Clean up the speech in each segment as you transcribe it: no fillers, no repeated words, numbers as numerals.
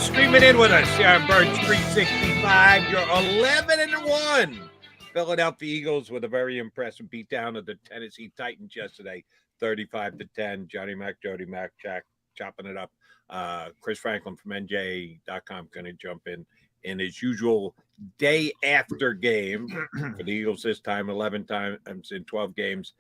streaming in with us here on Birds 365. You're 11-1. Philadelphia Eagles with a very impressive beatdown of the Tennessee Titans yesterday, 35-10. Johnny Mac, Jody Mac, chopping it up. Chris Franklin from NJ.com going to jump in his usual day after game for the Eagles this time, 11 times in 12 games.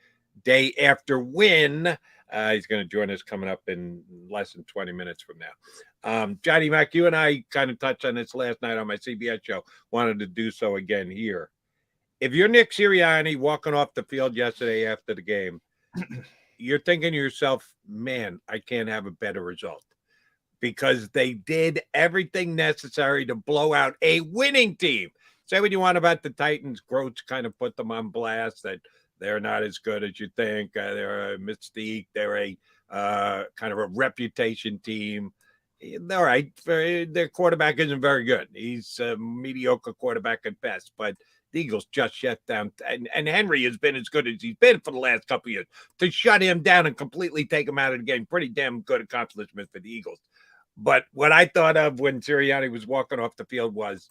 Day after win. He's going to join us coming up in less than 20 minutes from now. Johnny Mac, you and I kind of touched on this last night on my CBS show. Wanted to do so again here. If you're Nick Sirianni walking off the field yesterday after the game, you're thinking to yourself, man, I can't have a better result. Because they did everything necessary to blow out a winning team. Say what you want about the Titans. Groats kind of put them on blast that they're not as good as you think. They're a mystique. They're a kind of a reputation team. All right. Their quarterback isn't very good. He's a mediocre quarterback at best. But the Eagles just shut down. And Henry has been as good as he's been for the last couple of years. To shut him down and completely take him out of the game, pretty damn good accomplishment for the Eagles. But what I thought of when Sirianni was walking off the field was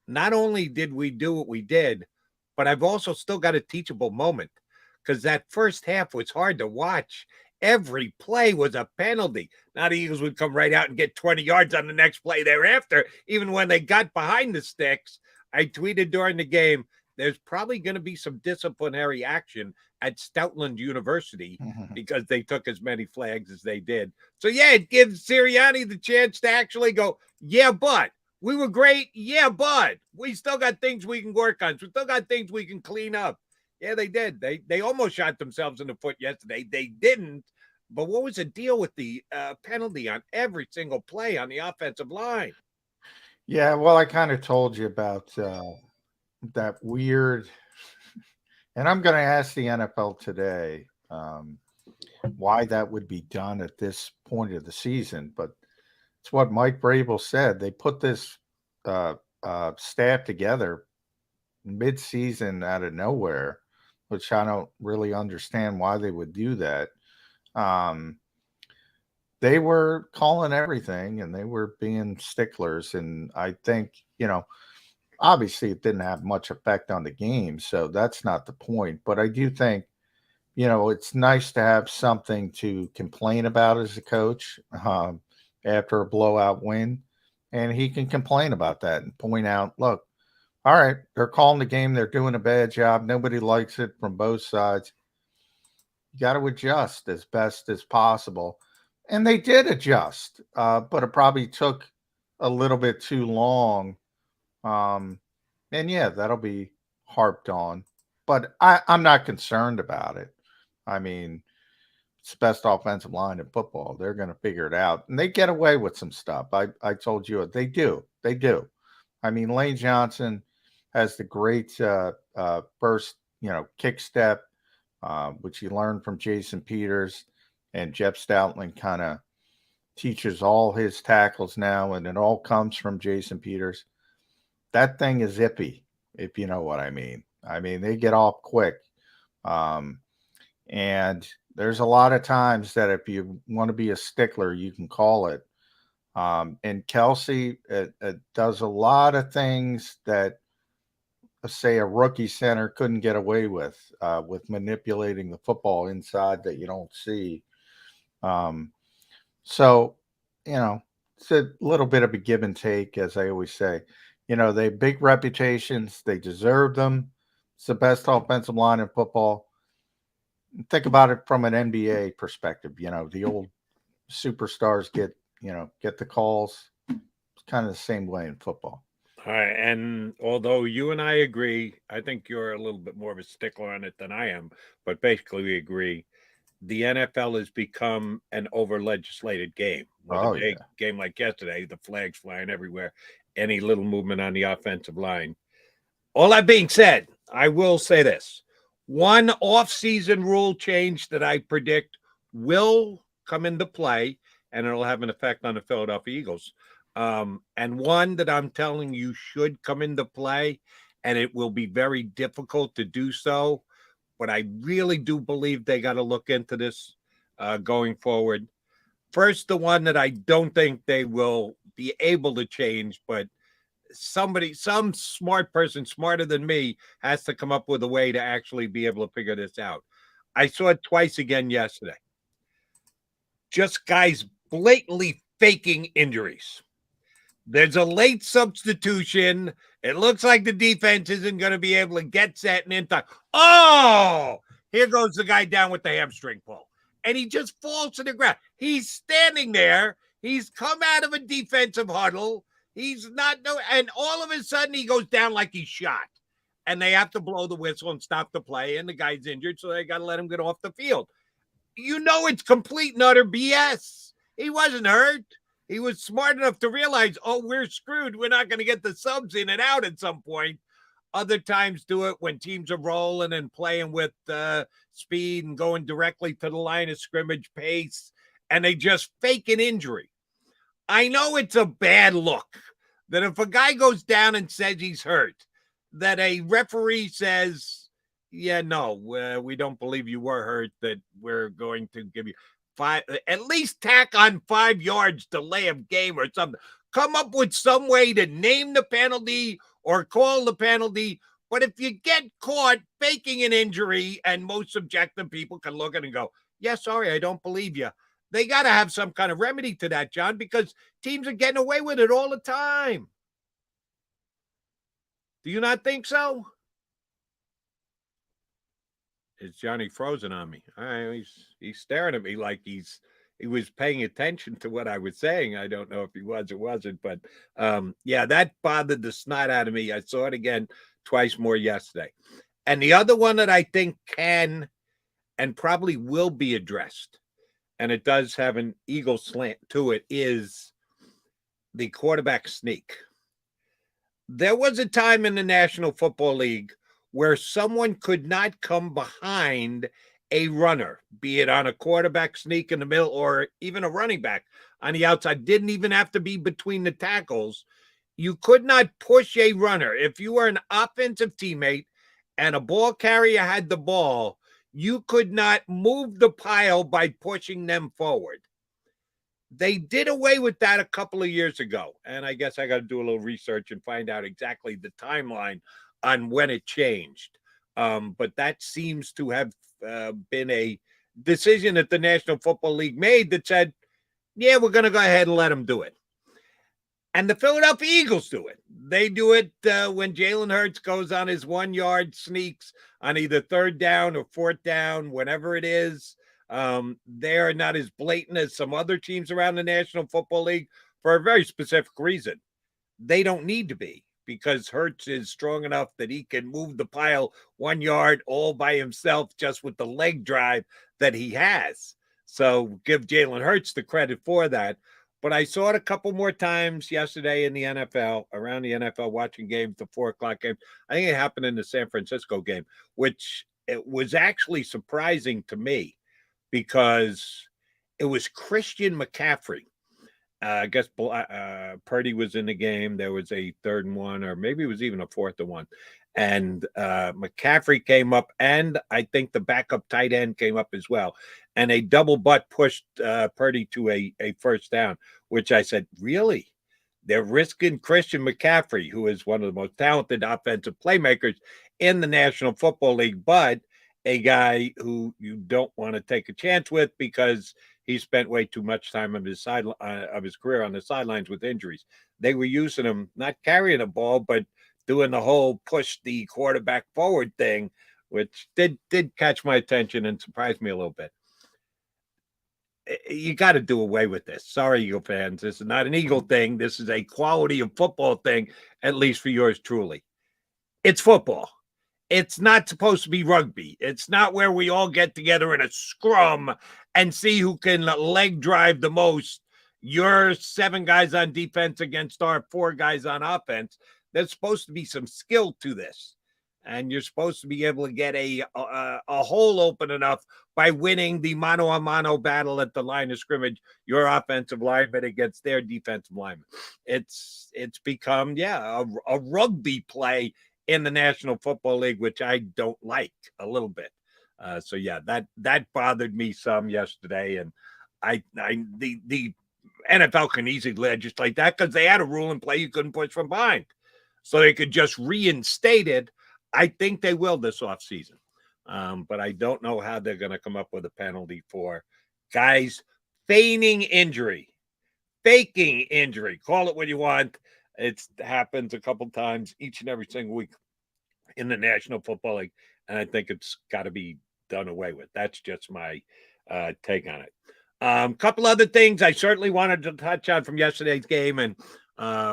not only did we do what we did, but I've also still got a teachable moment because that first half was hard to watch. Every play was a penalty. Now the Eagles would come right out and get 20 yards on the next play thereafter. Even when they got behind the sticks, I tweeted during the game, there's probably going to be some disciplinary action at Stoutland University because they took as many flags as they did. So, yeah, it gives Sirianni the chance to actually go, yeah, but we were great. Yeah, but we still got things we can work on. We still got things we can clean up. Yeah, they did. They almost shot themselves in the foot yesterday. They didn't. But what was the deal with the penalty on every single play on the offensive line? Yeah, well, I kind of told you about that weird, and I'm going to ask the NFL today why that would be done at this point of the season. But it's what Mike Vrabel said. They put this staff together mid-season out of nowhere, which I don't really understand why they would do that. They were calling everything, and they were being sticklers. And I think, obviously it didn't have much effect on the game, so that's not the point. But I do think, it's nice to have something to complain about as a coach after a blowout win. And he can complain about that and point out, look, all right, they're calling the game. They're doing a bad job. Nobody likes it from both sides. You got to adjust as best as possible. And they did adjust, but it probably took a little bit too long. And yeah, that'll be harped on. But I'm not concerned about it. I mean, it's the best offensive line in football. They're going to figure it out. And they get away with some stuff. I told you, they do. They do. I mean, Lane Johnson has the great first, kick step, which he learned from Jason Peters. And Jeff Stoutland kind of teaches all his tackles now, and it all comes from Jason Peters. That thing is zippy, if you know what I mean. I mean, they get off quick. And there's a lot of times that if you want to be a stickler, you can call it. And Kelsey does a lot of things that, say, a rookie center couldn't get away with manipulating the football inside that you don't see. So, it's a little bit of a give and take, as I always say. They have big reputations. They deserve them. It's the best offensive line in football. Think about it from an NBA perspective. The old superstars get the calls. It's kind of the same way in football. All right. And although you and I agree, I think you're a little bit more of a stickler on it than I am, but basically we agree. The NFL has become an over-legislated game. With a game like yesterday, the flags flying everywhere, any little movement on the offensive line. All that being said, I will say this. One off-season rule change that I predict will come into play, and it'll have an effect on the Philadelphia Eagles. And one that I'm telling you should come into play, and it will be very difficult to do so. But I really do believe they got to look into this going forward. First, the one that I don't think they will be able to change, but some smart person, smarter than me, has to come up with a way to actually be able to figure this out. I saw it twice again yesterday. Just guys blatantly faking injuries. There's a late substitution. It looks like the defense isn't going to be able to get set and in time. Oh, here goes the guy down with the hamstring pull. And he just falls to the ground. He's standing there. He's come out of a defensive huddle. He's not, and all of a sudden he goes down like he's shot. And they have to blow the whistle and stop the play. And the guy's injured, so they got to let him get off the field. You know it's complete and utter BS. He wasn't hurt. He was smart enough to realize, oh, we're screwed. We're not going to get the subs in and out at some point. Other times do it when teams are rolling and playing with speed and going directly to the line of scrimmage pace, and they just fake an injury. I know it's a bad look that if a guy goes down and says he's hurt, that a referee says, yeah, no, we don't believe you were hurt, that we're going to give you at least tack on 5 yards delay of game or something. Come up with some way to name the penalty or call the penalty. But if you get caught faking an injury, and most subjective people can look at it and go, yeah, sorry, I don't believe you. They got to have some kind of remedy to that, John, because teams are getting away with it all the time. Do you not think so? Is Johnny frozen on me? He's staring at me like he was paying attention to what I was saying. I don't know if he was or wasn't, but yeah, that bothered the snot out of me. I saw it again twice more yesterday. And the other one that I think can and probably will be addressed, and it does have an eagle slant to it, is the quarterback sneak. There was a time in the National Football League where someone could not come behind a runner, be it on a quarterback sneak in the middle or even a running back on the outside. Didn't even have to be between the tackles. You could not push a runner. If you were an offensive teammate and a ball carrier had the ball, you could not move the pile by pushing them forward. They did away with that a couple of years ago. And I guess I got to do a little research and find out exactly the timeline on when it changed. But that seems to have been a decision that the National Football League made that said, yeah, we're going to go ahead and let them do it. And the Philadelphia Eagles do it. They do it when Jalen Hurts goes on his 1 yard sneaks on either 3rd down or 4th down, whenever it is. They are not as blatant as some other teams around the National Football League for a very specific reason. They don't need to be, because Hurts is strong enough that he can move the pile 1 yard all by himself just with the leg drive that he has. So give Jalen Hurts the credit for that. But I saw it a couple more times yesterday in the NFL, around the NFL, watching games, the 4 o'clock game. I think it happened in the San Francisco game, which it was actually surprising to me because it was Christian McCaffrey. I guess Purdy was in the game. There was a 3rd and 1, or maybe it was even a 4th and 1. And McCaffrey came up, and I think the backup tight end came up as well. And a double butt pushed Purdy to a 1st down, which I said, really? They're risking Christian McCaffrey, who is one of the most talented offensive playmakers in the National Football League, but a guy who you don't want to take a chance with because he spent way too much time on his side of his career on the sidelines with injuries. They were using him, not carrying the ball, but doing the whole push the quarterback forward thing, which did catch my attention and surprised me a little bit. You got to do away with this. Sorry, Eagle fans. This is not an Eagle thing. This is a quality of football thing, at least for yours truly. It's football. It's not supposed to be rugby. It's not where we all get together in a scrum and see who can leg drive the most. Your 7 guys on defense against our 4 guys on offense. There's supposed to be some skill to this. And you're supposed to be able to get a hole open enough by winning the mano-a-mano battle at the line of scrimmage, your offensive lineman against their defensive lineman. It's become, a rugby play in the National Football League, which I don't like a little bit. So that bothered me some yesterday. And The NFL can easily legislate that because they had a rule in play you couldn't push from behind. So they could just reinstate it. I think they will this offseason. But I don't know how they're going to come up with a penalty for guys feigning injury, faking injury. Call it what you want. It happens a couple times each and every single week in the National Football League. And I think it's got to be done away with. That's just my take on it. Couple other things I certainly wanted to touch on from yesterday's game, and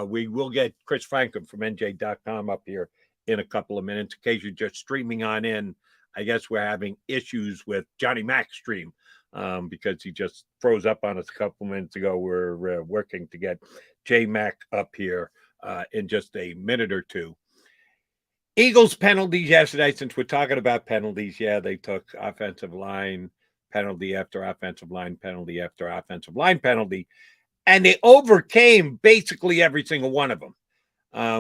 we will get Chris Franklin from NJ.com up here in a couple of minutes. In case you're just streaming on in, I guess we're having issues with Johnny Mac's stream because he just froze up on us a couple minutes ago. We're working to get J Mac up here in just a minute or two. Eagles penalties yesterday, since we're talking about penalties, yeah, they took offensive line penalty after offensive line penalty after offensive line penalty, and they overcame basically every single one of them.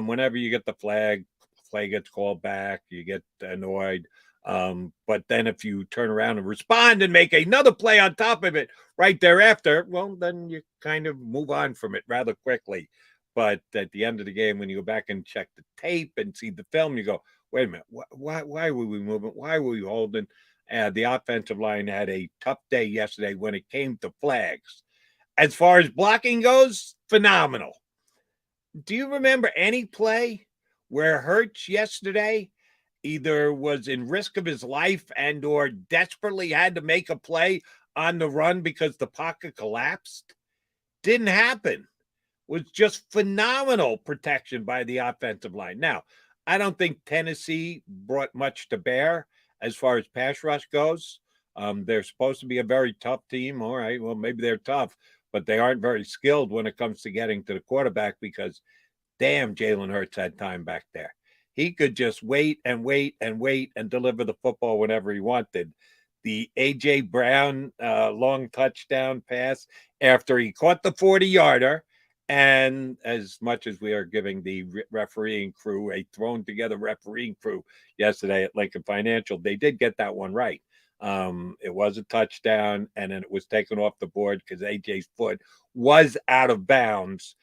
Whenever you get the flag gets called back, you get annoyed. But then if you turn around and respond and make another play on top of it right thereafter, well, then you kind of move on from it rather quickly. But at the end of the game, when you go back and check the tape and see the film, you go, wait a minute, why were we moving? Why were we holding? The offensive line had a tough day yesterday when it came to flags. As far as blocking goes, phenomenal. Do you remember any play where Hurts yesterday either was in risk of his life and or desperately had to make a play on the run because the pocket collapsed? Didn't happen. Was just phenomenal protection by the offensive line. Now, I don't think Tennessee brought much to bear as far as pass rush goes. They're supposed to be a very tough team. All right, well, maybe they're tough, but they aren't very skilled when it comes to getting to the quarterback because, damn, Jalen Hurts had time back there. He could just wait and wait and wait and deliver the football whenever he wanted. The A.J. Brown long touchdown pass after he caught the 40-yarder, and as much as we are giving the refereeing crew a thrown-together refereeing crew yesterday at Lincoln Financial, they did get that one right. It was a touchdown, and then it was taken off the board because AJ's foot was out of bounds.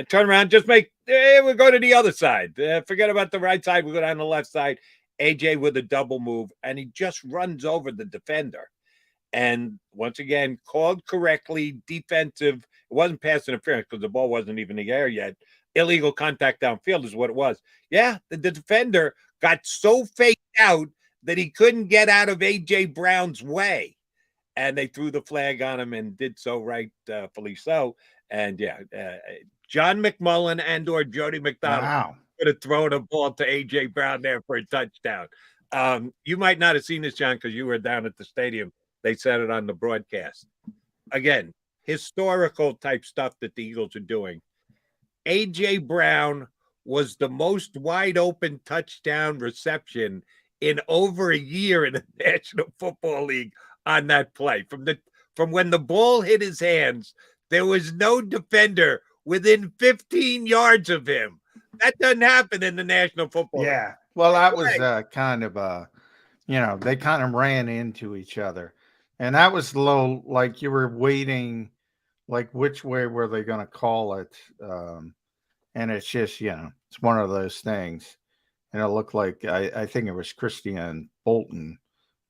Turn around, just we'll go to the other side. Forget about the right side. We'll go down the left side. AJ with a double move, and he just runs over the defender. And once again, called correctly, defensive. It wasn't pass interference because the ball wasn't even in the air yet. Illegal contact downfield is what it was. Yeah, the defender got so faked out that he couldn't get out of A.J. Brown's way. And they threw the flag on him and did so rightfully so. And, yeah, John McMullen and or Jody McDonald could have thrown a ball to A.J. Brown there for a touchdown. You might not have seen this, John, because you were down at the stadium. They said it on the broadcast. Again, historical type stuff that the Eagles are doing. A.J. Brown was the most wide open touchdown reception in over a year in the National Football League on that play. From when the ball hit his hands, there was no defender within 15 yards of him. That doesn't happen in the National Football League. Yeah. Well, that was kind of they kind of ran into each other. And that was a little like you were waiting, like which way were they going to call it? And it's just, it's one of those things. And it looked like, I think it was Christian Bolton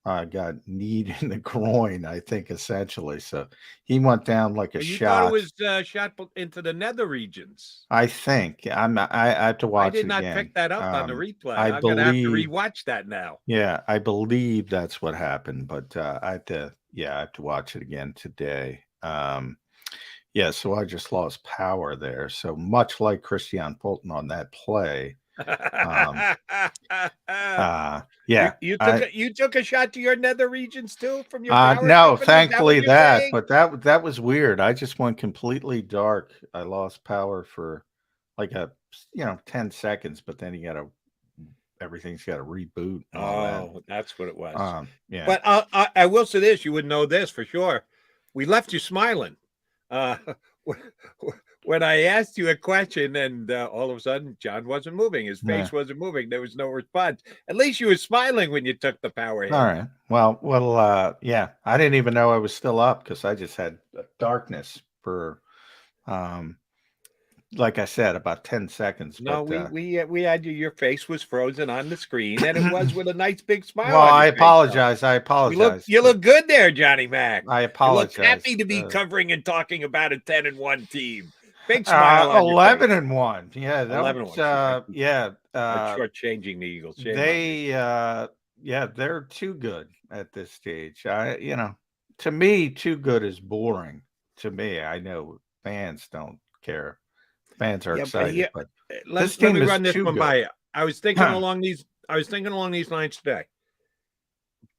got kneed in the groin, I think, essentially. So he went down like a shot. You thought it was shot into the nether regions. I think. I have to watch it again. I did not pick that up on the replay. I'm going to have to rewatch that now. Yeah, I believe that's what happened, but I have to watch it again today. So I just lost power there. So much like Christian Fulton on that play. You took a shot to your nether regions too from your no, thankfully but that was weird. I just went completely dark. I lost power for like 10 seconds, but then everything's got to reboot. That's what it was. Yeah. But I will say this, you would know this for sure. We left you smiling. when I asked you a question and all of a sudden John wasn't moving. His face wasn't moving. There was no response. At least you were smiling when you took the power hit. All right. Well, yeah. I didn't even know I was still up because I just had darkness for, like I said, about 10 seconds. No, But we had you. Your face was frozen on the screen, and it was with a nice big smile. well, on your I face, apologize. though. I apologize. You look good there, Johnny Mac. I You look apologize. happy to be covering and talking about a 10-1 team. Big smile on your 11-1. Yeah, that 11 was, one. yeah. Shortchanging the Eagles. Shame Yeah, they're too good at this stage. To me, too good is boring. To me, I know fans don't care. Fans are excited, but this team let me is run this too one good. by you. I was thinking along these lines today.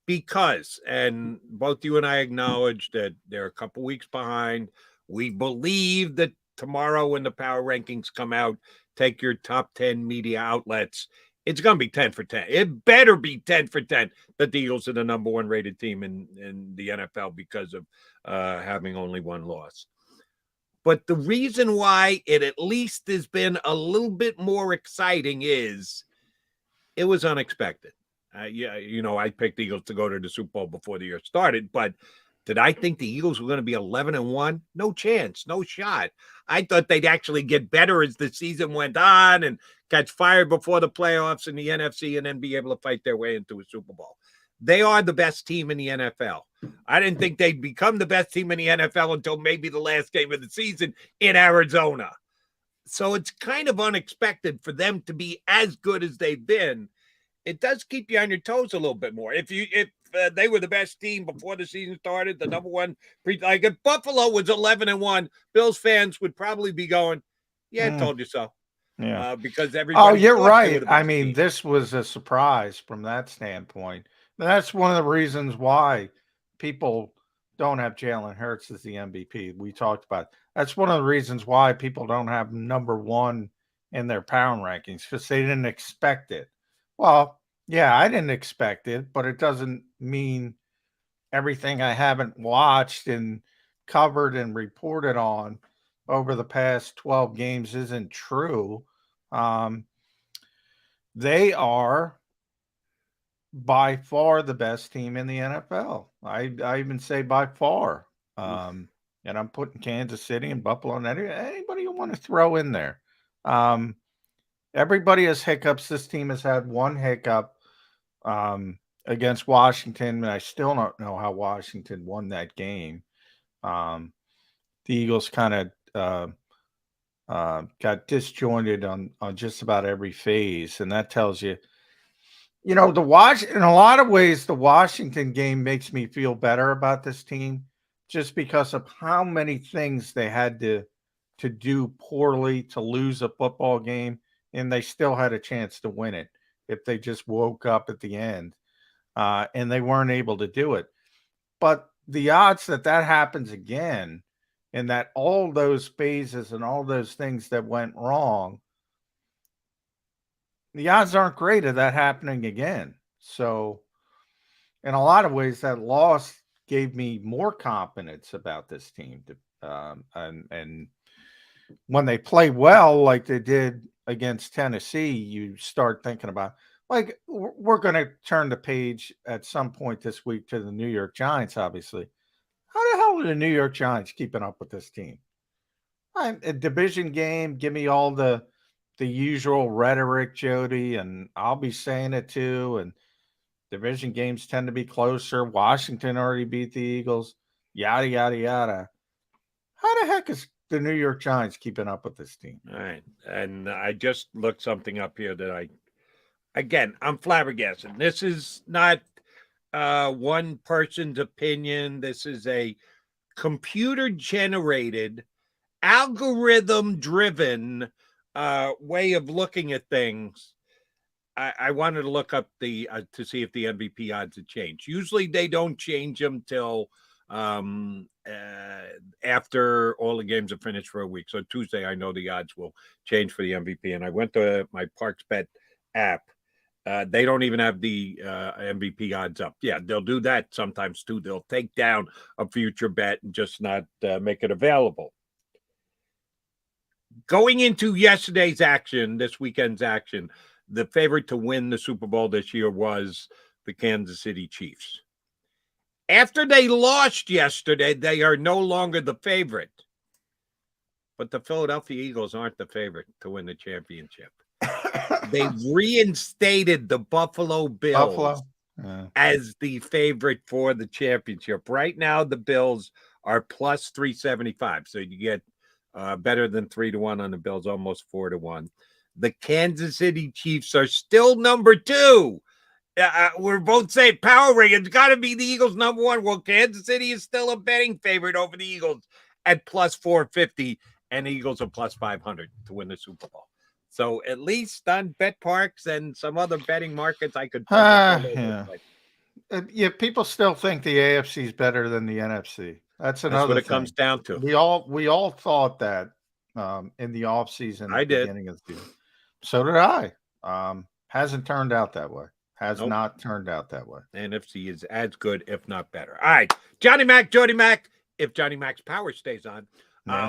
Because, and both you and I acknowledge that they're a couple weeks behind. We believe that tomorrow when the power rankings come out, take your top 10 media outlets. It's going to be 10 for 10. It better be 10 for 10 that the Eagles are the number one rated team in the NFL because of having only one loss. But the reason why it at least has been a little bit more exciting is it was unexpected. I picked the Eagles to go to the Super Bowl before the year started, but did I think the Eagles were going to be 11-1? No chance, no shot. I thought they'd actually get better as the season went on and catch fire before the playoffs in the NFC and then be able to fight their way into a Super Bowl. They are the best team in the NFL. I didn't think they'd become the best team in the NFL until maybe the last game of the season in Arizona. So it's kind of unexpected for them to be as good as they've been. It does keep you on your toes a little bit more. If they were the best team before the season started, the number one, like if Buffalo was 11-1, Bills fans would probably be going, "Yeah, I told you so." Yeah, because everybody. Oh, you're right. I mean, this was a surprise from that standpoint. That's one of the reasons why people don't have Jalen Hurts as the MVP. We talked about. That's one of the reasons why people don't have number one in their power rankings because they didn't expect it. Well, yeah, I didn't expect it, but it doesn't mean everything I haven't watched and covered and reported on over the past 12 games isn't true. They are by far the best team in the NFL. I even say by far. And I'm putting Kansas City and Buffalo and anybody you want to throw in there. Everybody has hiccups. This team has had one hiccup against Washington, and I still don't know how Washington won that game. The Eagles kind of got disjointed on just about every phase, and that tells you, in a lot of ways, the Washington game makes me feel better about this team, just because of how many things they had to do poorly to lose a football game, and they still had a chance to win it if they just woke up at the end, and they weren't able to do it. But the odds that happens again, and that all those phases and all those things that went wrong, the odds aren't great of that happening again. So in a lot of ways, that loss gave me more confidence about this team. And when they play well, like they did against Tennessee, you start thinking about, like, we're going to turn the page at some point this week to the New York Giants, obviously. How the hell are the New York Giants keeping up with this team? A division game, give me all the usual rhetoric, Jody, and I'll be saying it too. And division games tend to be closer. Washington already beat the Eagles, yada, yada, yada. How the heck is the New York Giants keeping up with this team? All right. And I just looked something up here that I'm flabbergasted. This is not one person's opinion. This is a computer generated, algorithm driven way of looking at things. I wanted to look up to see if the MVP odds had changed. Usually they don't change them till after all the games are finished for a week. So Tuesday, I know the odds will change for the MVP. And I went to my ParksBet app. They don't even have the MVP odds up. Yeah, they'll do that sometimes too. They'll take down a future bet and just not make it available. Going into yesterday's action, this weekend's action, the favorite to win the Super Bowl this year was the Kansas City Chiefs. After they lost yesterday, they are no longer the favorite. But the Philadelphia Eagles aren't the favorite to win the championship. They reinstated the Buffalo Bills as the favorite for the championship. Right now, the Bills are plus 375. So you get better than 3-1 on the Bills, almost 4-1. The Kansas City Chiefs are still number 2. We're both saying power rating. It's got to be the Eagles number 1. Well, Kansas City is still a betting favorite over the Eagles at plus 450, and the Eagles are plus 500 to win the Super Bowl. So at least on Bet Parks and some other betting markets, I could. Yeah, people still think the AFC is better than the NFC. That's another what it thing. Comes down to. We all thought that in the offseason. I did. Beginning of the season. So did I. Hasn't turned out that way. Not turned out that way. NFC is as good, if not better. All right, Johnny Mac, Jody Mac. If Johnny Mac's power stays on,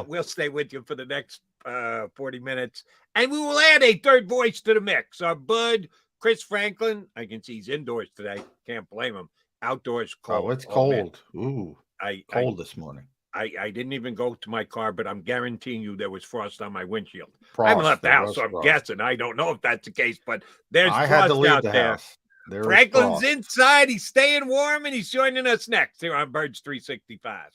we'll stay with you for the next 40 minutes, and we will add a third voice to the mix. Our bud, Chris Franklin. I can see he's indoors today. Can't blame him. Outdoors cold. Oh, it's cold. Ooh, cold this morning. I didn't even go to my car, but I'm guaranteeing you there was frost on my windshield. Frost, I haven't left the house, so I'm guessing. I don't know if that's the case, but there's frost had to leave out the there. House. Franklin's inside. He's staying warm, and he's joining us next here on Birds 365.